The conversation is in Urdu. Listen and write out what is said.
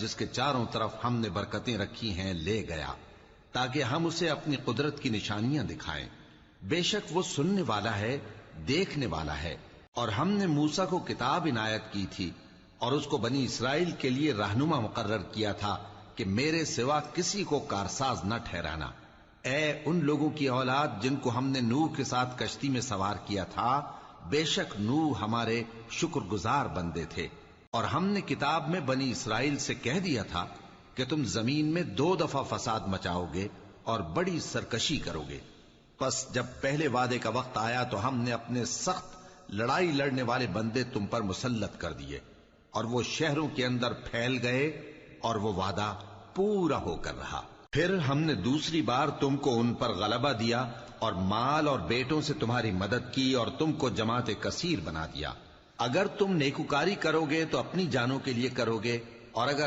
جس کے چاروں طرف ہم نے برکتیں رکھی ہیں لے گیا، تاکہ ہم اسے اپنی قدرت کی نشانیاں دکھائیں۔ بے شک وہ سننے والا ہے، دیکھنے والا ہے۔ اور ہم نے موسیٰ کو کتاب عنایت کی تھی اور اس کو بنی اسرائیل کے لیے رہنما مقرر کیا تھا کہ میرے سوا کسی کو کارساز نہ ٹھہرانا۔ اے ان لوگوں کی اولاد جن کو ہم نے نوح کے ساتھ کشتی میں سوار کیا تھا، بے شک نوح ہمارے شکر گزار بندے تھے۔ اور ہم نے کتاب میں بنی اسرائیل سے کہہ دیا تھا کہ تم زمین میں 2 دفعہ فساد مچاؤ گے اور بڑی سرکشی کرو گے۔ پس جب پہلے وعدے کا وقت آیا تو ہم نے اپنے سخت لڑائی لڑنے والے بندے تم پر مسلط کر دیے، اور وہ شہروں کے اندر پھیل گئے، اور وہ وعدہ پورا ہو کر رہا۔ پھر ہم نے دوسری بار تم کو ان پر غلبہ دیا اور مال اور بیٹوں سے تمہاری مدد کی اور تم کو جماعت کثیر بنا دیا۔ اگر تم نیکوکاری کرو گے تو اپنی جانوں کے لیے کرو گے، اور اگر